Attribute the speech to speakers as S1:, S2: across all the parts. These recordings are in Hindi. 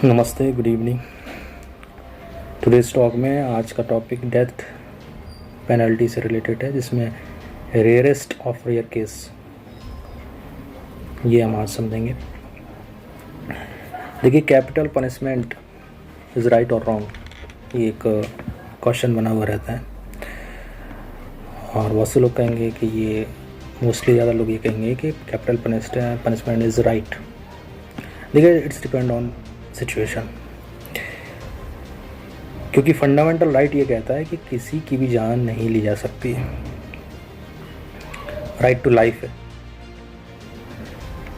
S1: नमस्ते, गुड इवनिंग। टुडेज टॉक में आज का टॉपिक डेथ पेनल्टी से रिलेटेड है, जिसमें रेयरेस्ट ऑफ रेयर केस ये हम आज समझेंगे। देखिए, कैपिटल पनिशमेंट इज़ राइट और रॉन्ग, ये एक क्वेश्चन बना हुआ रहता है और बहुत से लोग कहेंगे कि ये मोस्टली ज़्यादा लोग ये कहेंगे कि कैपिटल पनिशमेंट इज़ राइट। देखिए, इट्स डिपेंड ऑन सिचुएशन, क्योंकि फंडामेंटल राइट ये कहता है कि किसी की भी जान नहीं ली जा सकती है। राइट टू लाइफ है,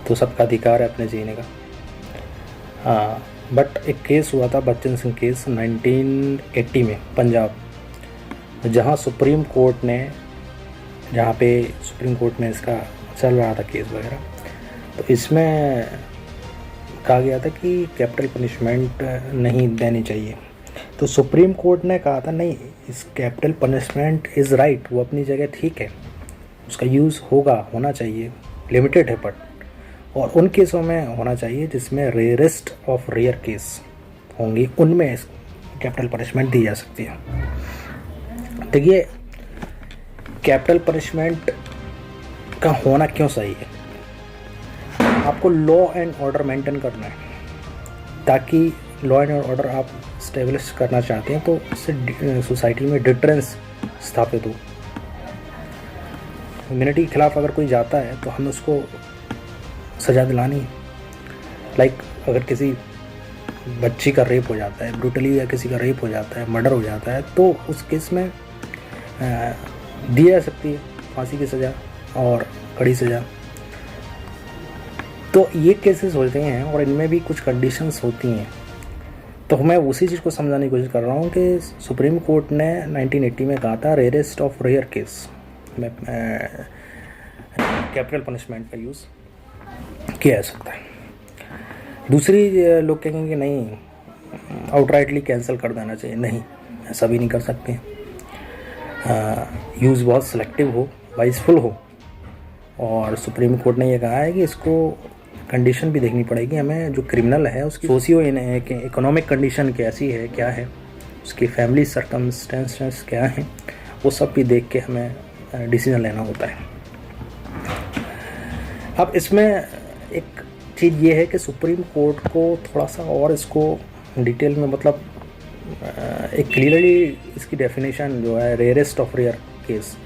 S1: तो सबका अधिकार है अपने जीने का। हाँ, बट एक केस हुआ था, बच्चन सिंह केस 1980 में पंजाब, जहाँ सुप्रीम कोर्ट में इसका चल रहा था केस वगैरह, तो इसमें कहा गया था कि कैपिटल पनिशमेंट नहीं देनी चाहिए। तो सुप्रीम कोर्ट ने कहा था नहीं, इस कैपिटल पनिशमेंट इज़ राइट, वो अपनी जगह ठीक है, उसका यूज़ होना चाहिए, लिमिटेड है बट, और उन केसों में होना चाहिए जिसमें रेयरेस्ट ऑफ रेयर केस होंगी, उनमें कैपिटल पनिशमेंट दी जा सकती है। देखिए, कैपिटल पनिशमेंट का होना क्यों सही है? आपको लॉ एंड ऑर्डर मेंटेन करना है, ताकि लॉ एंड ऑर्डर आप स्टेब्लिश करना चाहते हैं तो इससे सोसाइटी में डिटरेंस स्थापित हो। ह्यूमैनिटी के खिलाफ अगर कोई जाता है तो हमें उसको सज़ा दिलानी है। लाइक अगर किसी बच्ची का रेप हो जाता है ब्रूटली, या किसी का रेप हो जाता है, मर्डर हो जाता है, तो उस केस में दी जा सकती है फांसी की सज़ा और कड़ी सज़ा। तो ये केसेस होते हैं और इनमें भी कुछ कंडीशंस होती हैं। तो मैं उसी चीज़ को समझाने की कोशिश कर रहा हूँ कि सुप्रीम कोर्ट ने 1980 में कहा था रेयरेस्ट ऑफ रेयर केस में कैपिटल पनिशमेंट का यूज़ किया जा सकता है। दूसरी लोग कहेंगे कि नहीं, आउटराइटली कैंसिल कर देना चाहिए। नहीं, ऐसा भी नहीं कर सकते। यूज़ बहुत सिलेक्टिव हो, वाइजफुल हो, और सुप्रीम कोर्ट ने यह कहा है कि इसको कंडीशन भी देखनी पड़ेगी हमें। जो क्रिमिनल है उसकी सोशियो इकोनॉमिक कंडीशन कैसी है, क्या है, उसकी फैमिली सर्कमस्टेंसेस क्या हैं, वो सब भी देख के हमें डिसीजन लेना होता है। अब इसमें एक चीज़ ये है कि सुप्रीम कोर्ट को थोड़ा सा और इसको डिटेल में, मतलब एक क्लियरली इसकी डेफिनेशन जो है रेयरेस्ट ऑफ रेयर केस,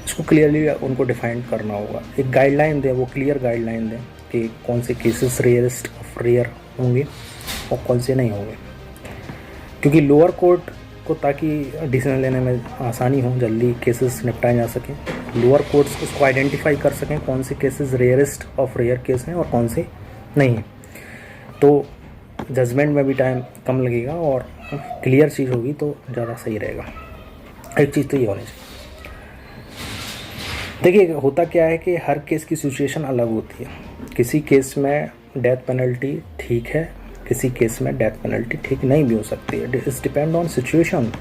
S1: इसको क्लियरली उनको डिफाइन करना होगा। एक गाइडलाइन दें, वो क्लियर गाइडलाइन दें कि कौन से केसेस रेयरेस्ट ऑफ रेयर होंगे और कौन से नहीं होंगे, क्योंकि लोअर कोर्ट को ताकि डिसीजन लेने में आसानी हो, जल्दी केसेस निपटाए जा सकें, लोअर कोर्ट्स उसको आइडेंटिफाई कर सकें कौन से cases rarest of rare case हैं और कौन से नहीं हैं। तो जजमेंट में भी टाइम कम लगेगा और क्लियर चीज़ होगी तो ज़्यादा सही रहेगा। एक चीज़ तो ये होनी चाहिए। देखिए, होता क्या है कि हर केस की सिचुएशन अलग होती है। किसी केस में डेथ पेनल्टी ठीक है, किसी केस में डेथ पेनल्टी ठीक नहीं भी हो सकती है। इट्स डिपेंड ऑन सिचुएशन,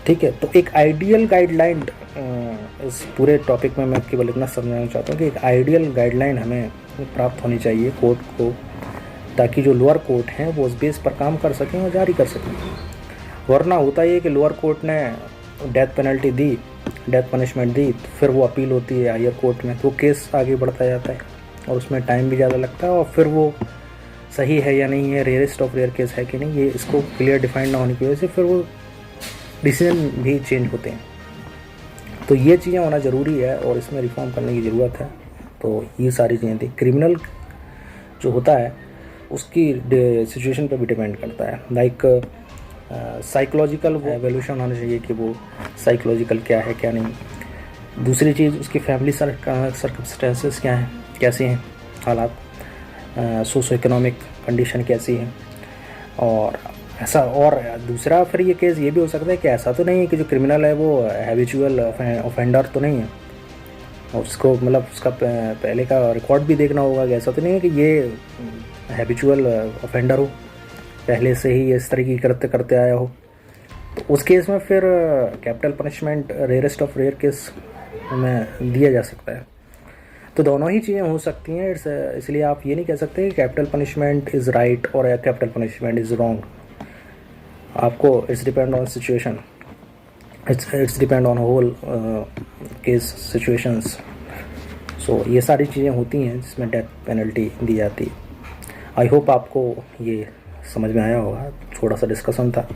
S1: ठीक है। तो एक आइडियल गाइडलाइन, इस पूरे टॉपिक में मैं केवल इतना समझाना चाहता हूँ कि एक आइडियल गाइडलाइन हमें प्राप्त होनी चाहिए कोर्ट को, ताकि जो लोअर कोर्ट हैं वो उस बेस पर काम कर सकें और जारी कर सकें। वरना होता ये कि लोअर कोर्ट ने डेथ पेनल्टी दी, डेथ पनिशमेंट दी, तो फिर वो अपील होती है हायर कोर्ट में, तो वो केस आगे बढ़ता जाता है और उसमें टाइम भी ज़्यादा लगता है, और फिर वो सही है या नहीं है, रेयरेस्ट ऑफ रेयर केस है कि नहीं, ये इसको क्लियर डिफाइन ना होने की वजह से फिर वो डिसीजन भी चेंज होते हैं। तो ये चीज़ें होना ज़रूरी है और इसमें रिफॉर्म करने की ज़रूरत है। तो ये सारी चीज़ें थी। क्रिमिनल जो होता है उसकी सिचुएशन पर भी डिपेंड करता है। लाइक साइकोलॉजिकल एवोल्यूशन होना चाहिए कि वो साइकोलॉजिकल क्या है क्या नहीं। दूसरी चीज़, उसकी फैमिली सर्कमस्टेंसेस क्या हैं, कैसे हैं हालात, सोशो इकोनॉमिक कंडीशन कैसी है, और ऐसा। और दूसरा फिर ये केस ये भी हो सकता है कि ऐसा तो नहीं है कि जो क्रिमिनल है वो हैबिचुअल ऑफेंडर तो नहीं है, और उसको मतलब उसका पहले का रिकॉर्ड भी देखना होगा कि ऐसा तो नहीं है कि ये हैबिचुअल ऑफेंडर हो, पहले से ही इस तरह की कृत्य करते आया हो। तो उस केस में फिर capital punishment rarest of rare case में दिया जा सकता है। तो दोनों ही चीज़ें हो सकती हैं। इसलिए आप ये नहीं कह सकते कि कैपिटल पनिशमेंट इज़ राइट और कैपिटल पनिशमेंट इज़ रॉन्ग। आपको it's depend on situation, it's depend on whole case situations. So ये सारी चीज़ें होती हैं जिसमें डेथ पेनल्टी दी जाती है। आई होप आपको ये समझ में आया होगा, थोड़ा सा डिस्कशन था।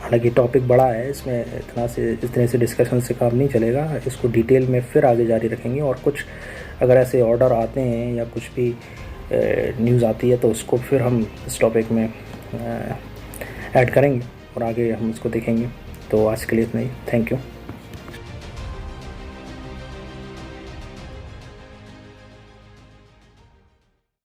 S1: हालांकि टॉपिक बड़ा है, इसमें इतने से डिस्कशन से काम नहीं चलेगा, इसको डिटेल में फिर आगे जारी रखेंगे। और कुछ अगर ऐसे ऑर्डर आते हैं या कुछ भी न्यूज़ आती है तो उसको फिर हम इस टॉपिक में ऐड करेंगे और आगे हम इसको देखेंगे। तो आज के लिए इतना ही, थैंक यू।